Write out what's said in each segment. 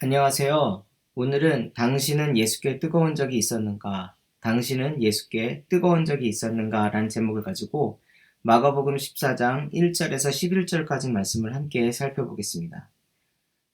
안녕하세요. 오늘은 당신은 예수께 뜨거운 적이 있었는가? 당신은 예수께 뜨거운 적이 있었는가? 라는 제목을 가지고 마가복음 14장 1절에서 11절까지 말씀을 함께 살펴보겠습니다.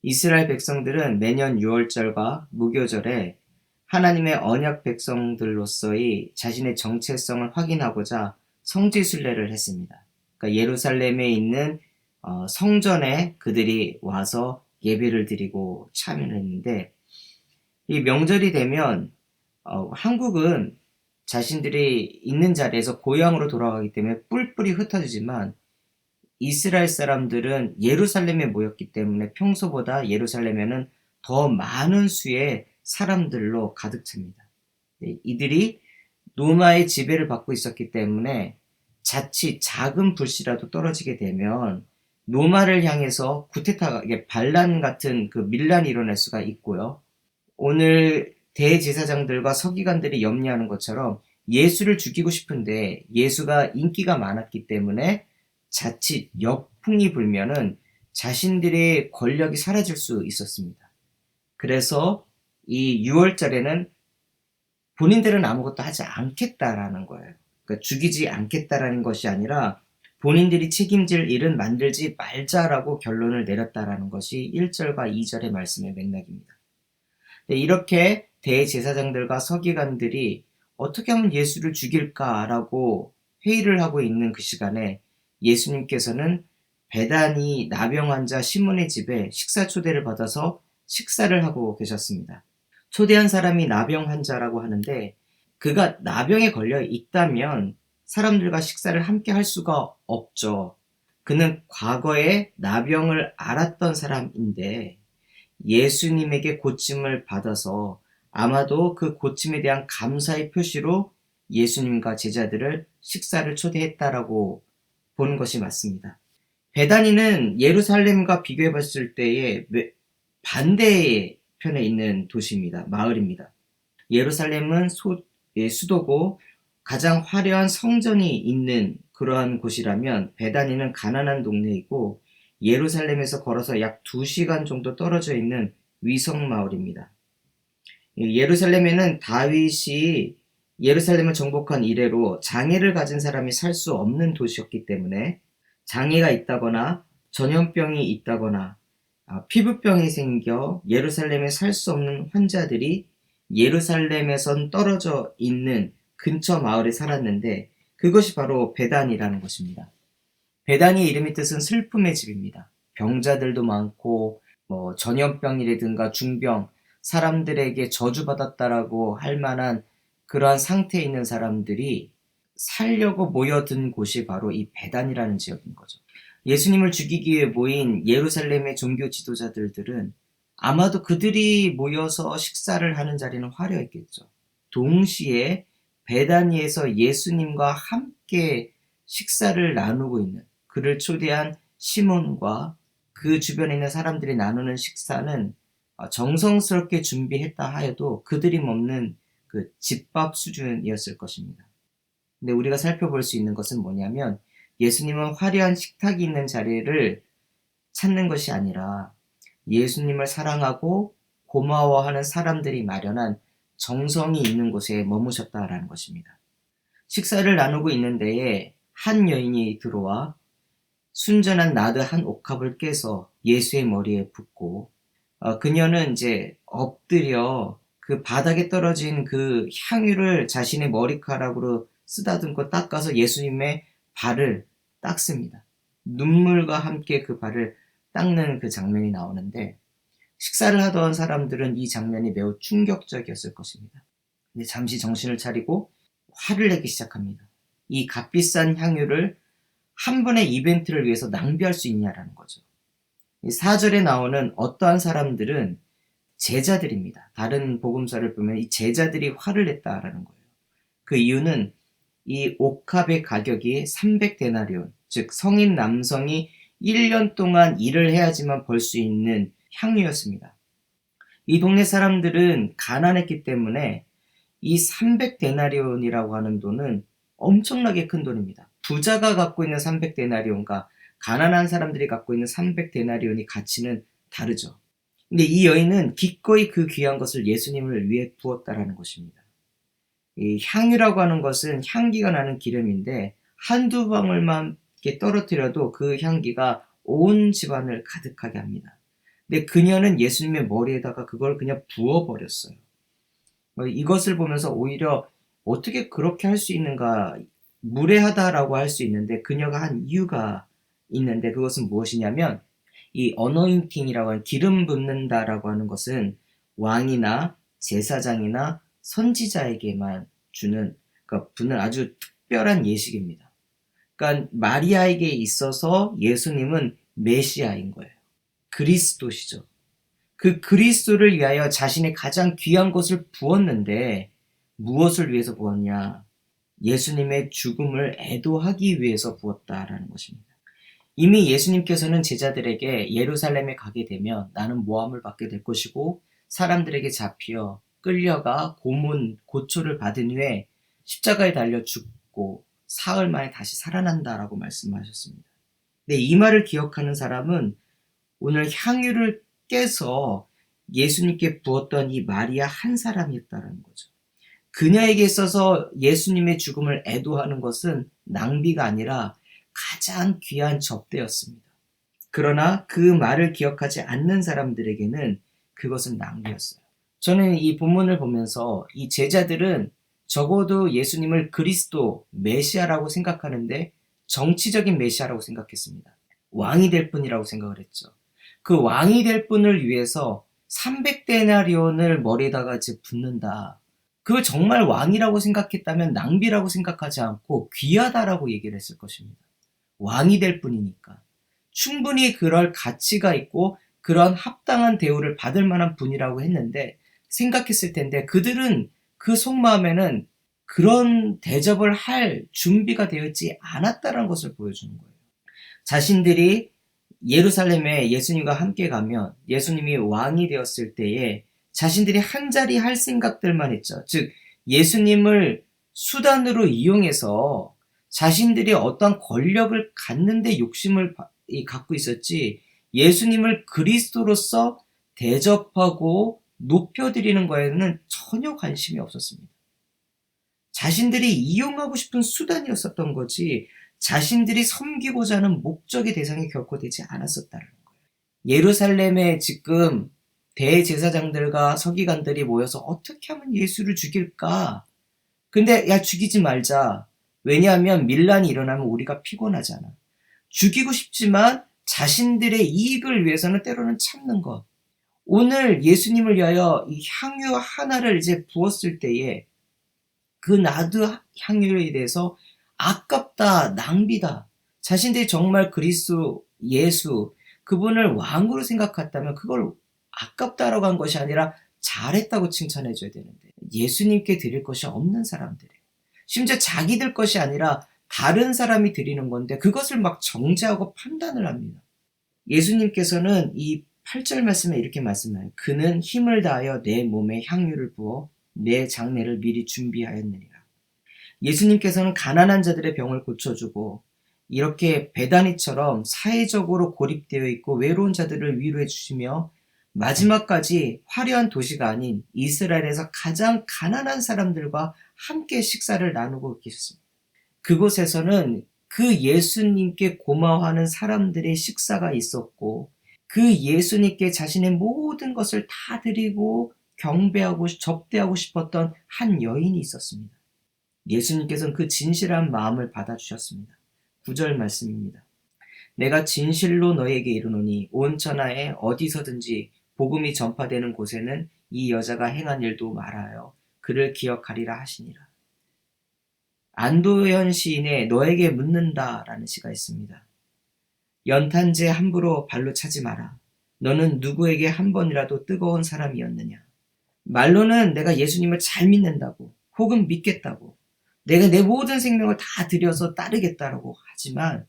이스라엘 백성들은 매년 6월절과 무교절에 하나님의 언약 백성들로서의 자신의 정체성을 확인하고자 성지순례를 했습니다. 그러니까 예루살렘에 있는 성전에 그들이 와서 예배를 드리고 참여를 했는데, 이 명절이 되면 한국은 자신들이 있는 자리에서 고향으로 돌아가기 때문에 뿔뿔이 흩어지지만, 이스라엘 사람들은 예루살렘에 모였기 때문에 평소보다 예루살렘에는 더 많은 수의 사람들로 가득 찹니다. 이들이 로마의 지배를 받고 있었기 때문에 자칫 작은 불씨라도 떨어지게 되면 로마를 향해서 쿠데타, 반란 같은 그 밀란이 일어날 수가 있고요. 오늘 대제사장들과 서기관들이 염려하는 것처럼 예수를 죽이고 싶은데 예수가 인기가 많았기 때문에 자칫 역풍이 불면은 자신들의 권력이 사라질 수 있었습니다. 그래서 이 6월절에는 본인들은 아무것도 하지 않겠다라는 거예요. 그러니까 죽이지 않겠다라는 것이 아니라 본인들이 책임질 일은 만들지 말자라고 결론을 내렸다라는 것이 1절과 2절의 말씀의 맥락입니다. 이렇게 대제사장들과 서기관들이 어떻게 하면 예수를 죽일까라고 회의를 하고 있는 그 시간에 예수님께서는 베다니 나병 환자 시몬의 집에 식사 초대를 받아서 식사를 하고 계셨습니다. 초대한 사람이 나병 환자라고 하는데, 그가 나병에 걸려 있다면 사람들과 식사를 함께 할 수가 없죠. 그는 과거에 나병을 앓았던 사람인데 예수님에게 고침을 받아서 아마도 그 고침에 대한 감사의 표시로 예수님과 제자들을 식사를 초대했다라고 보는 것이 맞습니다. 베다니는 예루살렘과 비교해 봤을 때의 반대의 편에 있는 도시입니다. 마을입니다. 예루살렘은 수도고 가장 화려한 성전이 있는 그러한 곳이라면, 베다니는 가난한 동네이고 예루살렘에서 걸어서 약 2시간 정도 떨어져 있는 위성 마을입니다. 예루살렘에는 다윗이 예루살렘을 정복한 이래로 장애를 가진 사람이 살 수 없는 도시였기 때문에 장애가 있다거나 전염병이 있다거나 피부병이 생겨 예루살렘에 살 수 없는 환자들이 예루살렘에선 떨어져 있는 근처 마을에 살았는데, 그것이 바로 베단이라는 것입니다. 베단의 이름의 뜻은 슬픔의 집입니다. 병자들도 많고 전염병이라든가 중병, 사람들에게 저주받았다라고 할 만한 그러한 상태에 있는 사람들이 살려고 모여든 곳이 바로 이 베단이라는 지역인 거죠. 예수님을 죽이기 위해 모인 예루살렘의 종교 지도자들은 아마도 그들이 모여서 식사를 하는 자리는 화려했겠죠. 동시에 베다니에서 예수님과 함께 식사를 나누고 있는, 그를 초대한 시몬과 그 주변에 있는 사람들이 나누는 식사는 정성스럽게 준비했다 하여도 그들이 먹는 그 집밥 수준이었을 것입니다. 근데 우리가 살펴볼 수 있는 것은 뭐냐면, 예수님은 화려한 식탁이 있는 자리를 찾는 것이 아니라 예수님을 사랑하고 고마워하는 사람들이 마련한 정성이 있는 곳에 머무셨다라는 것입니다. 식사를 나누고 있는 데에 한 여인이 들어와 순전한 나드 한 옥합을 깨서 예수의 머리에 붓고, 그녀는 이제 엎드려 그 바닥에 떨어진 그 향유를 자신의 머리카락으로 쓰다듬고 닦아서 예수님의 발을 닦습니다. 눈물과 함께 그 발을 닦는 그 장면이 나오는데, 식사를 하던 사람들은 이 장면이 매우 충격적이었을 것입니다. 근데 잠시 정신을 차리고 화를 내기 시작합니다. 이 값비싼 향유를 한 번의 이벤트를 위해서 낭비할 수 있냐라는 거죠. 4절에 나오는 어떠한 사람들은 제자들입니다. 다른 복음서를 보면 이 제자들이 화를 냈다라는 거예요. 그 이유는 이 옥합의 가격이 300데나리온, 즉 성인 남성이 1년 동안 일을 해야지만 벌 수 있는 향유였습니다. 이 동네 사람들은 가난했기 때문에 이 300데나리온이라고 하는 돈은 엄청나게 큰 돈입니다. 부자가 갖고 있는 300데나리온과 가난한 사람들이 갖고 있는 300데나리온이 가치는 다르죠. 근데 이 여인은 기꺼이 그 귀한 것을 예수님을 위해 부었다라는 것입니다. 이 향유라고 하는 것은 향기가 나는 기름인데 한두 방울만 이렇게 떨어뜨려도 그 향기가 온 집안을 가득하게 합니다. 근데 그녀는 예수님의 머리에다가 그걸 그냥 부어버렸어요. 이것을 보면서 오히려 어떻게 그렇게 할 수 있는가, 무례하다라고 할 수 있는데 그녀가 한 이유가 있는데, 그것은 무엇이냐면 이 어노인팅이라고 하는 기름 붓는다라고 하는 것은 왕이나 제사장이나 선지자에게만 주는, 그러니까 붓는 아주 특별한 예식입니다. 그러니까 마리아에게 있어서 예수님은 메시아인 거예요. 그리스도시죠. 그 그리스도를 위하여 자신의 가장 귀한 것을 부었는데 무엇을 위해서 부었냐? 예수님의 죽음을 애도하기 위해서 부었다라는 것입니다. 이미 예수님께서는 제자들에게 예루살렘에 가게 되면 나는 모함을 받게 될 것이고 사람들에게 잡혀 끌려가 고문, 고초를 받은 후에 십자가에 달려 죽고 사흘 만에 다시 살아난다라고 말씀하셨습니다. 근데 이 말을 기억하는 사람은 오늘 향유를 깨서 예수님께 부었던 이 마리아 한 사람이었다는 거죠. 그녀에게 있어서 예수님의 죽음을 애도하는 것은 낭비가 아니라 가장 귀한 접대였습니다. 그러나 그 말을 기억하지 않는 사람들에게는 그것은 낭비였어요. 저는 이 본문을 보면서 이 제자들은 적어도 예수님을 그리스도, 메시아라고 생각하는데 정치적인 메시아라고 생각했습니다. 왕이 될 분이라고 생각을 했죠. 그 왕이 될 분을 위해서 300데나리온을 머리에다가 붓는다. 그걸 정말 왕이라고 생각했다면 낭비라고 생각하지 않고 귀하다라고 얘기를 했을 것입니다. 왕이 될 분이니까. 충분히 그럴 가치가 있고 그런 합당한 대우를 받을 만한 분이라고 했는데 생각했을 텐데 그들은 그 속마음에는 그런 대접을 할 준비가 되어 있지 않았다는 것을 보여주는 거예요. 자신들이 예루살렘에 예수님과 함께 가면 예수님이 왕이 되었을 때에 자신들이 한자리 할 생각들만 했죠. 즉 예수님을 수단으로 이용해서 자신들이 어떤 권력을 갖는데 욕심을 갖고 있었지 예수님을 그리스도로서 대접하고 높여드리는 거에는 전혀 관심이 없었습니다. 자신들이 이용하고 싶은 수단이었었던 거지 자신들이 섬기고자 하는 목적의 대상이 결코 되지 않았었다는 거예요. 예루살렘에 지금 대제사장들과 서기관들이 모여서 어떻게 하면 예수를 죽일까? 근데 야 죽이지 말자. 왜냐하면 밀란이 일어나면 우리가 피곤하잖아. 죽이고 싶지만 자신들의 이익을 위해서는 때로는 참는 것. 오늘 예수님을 위하여 이 향유 하나를 이제 부었을 때에 그 나드 향유에 대해서 아깝다, 낭비다. 자신들이 정말 그리스도, 예수, 그분을 왕으로 생각했다면 그걸 아깝다라고 한 것이 아니라 잘했다고 칭찬해줘야 되는데 예수님께 드릴 것이 없는 사람들이에요. 심지어 자기들 것이 아니라 다른 사람이 드리는 건데 그것을 막 정죄하고 판단을 합니다. 예수님께서는 이 8절 말씀에 이렇게 말씀해요. 그는 힘을 다하여 내 몸에 향유를 부어 내 장례를 미리 준비하였느니라. 예수님께서는 가난한 자들의 병을 고쳐주고 이렇게 베다니처럼 사회적으로 고립되어 있고 외로운 자들을 위로해 주시며 마지막까지 화려한 도시가 아닌 이스라엘에서 가장 가난한 사람들과 함께 식사를 나누고 계셨습니다. 그곳에서는 그 예수님께 고마워하는 사람들의 식사가 있었고 그 예수님께 자신의 모든 것을 다 드리고 경배하고 접대하고 싶었던 한 여인이 있었습니다. 예수님께서는 그 진실한 마음을 받아주셨습니다. 9절 말씀입니다. 내가 진실로 너에게 이르노니 온 천하에 어디서든지 복음이 전파되는 곳에는 이 여자가 행한 일도 말하여 그를 기억하리라 하시니라. 안도현 시인의 너에게 묻는다라는 시가 있습니다. 연탄재 함부로 발로 차지 마라. 너는 누구에게 한 번이라도 뜨거운 사람이었느냐. 말로는 내가 예수님을 잘 믿는다고 혹은 믿겠다고 내가 내 모든 생명을 다 들여서 따르겠다라고 하지만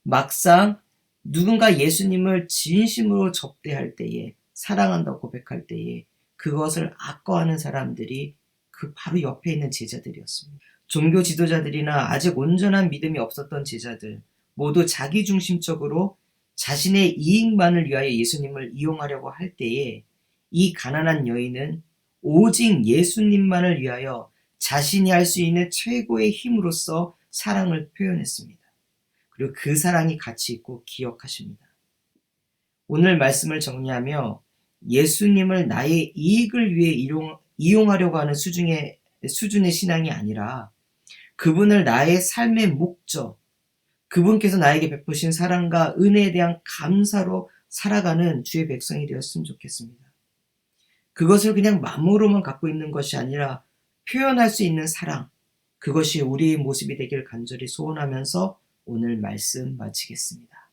막상 누군가 예수님을 진심으로 접대할 때에 사랑한다고 고백할 때에 그것을 아까워하는 사람들이 그 바로 옆에 있는 제자들이었습니다. 종교 지도자들이나 아직 온전한 믿음이 없었던 제자들 모두 자기중심적으로 자신의 이익만을 위하여 예수님을 이용하려고 할 때에 이 가난한 여인은 오직 예수님만을 위하여 자신이 할 수 있는 최고의 힘으로써 사랑을 표현했습니다. 그리고 그 사랑이 가치 있고 기억하십니다. 오늘 말씀을 정리하며 예수님을 나의 이익을 위해 이용하려고 하는 수준의 신앙이 아니라 그분을 나의 삶의 목적, 그분께서 나에게 베푸신 사랑과 은혜에 대한 감사로 살아가는 주의 백성이 되었으면 좋겠습니다. 그것을 그냥 마음으로만 갖고 있는 것이 아니라 표현할 수 있는 사랑, 그것이 우리의 모습이 되길 간절히 소원하면서 오늘 말씀 마치겠습니다.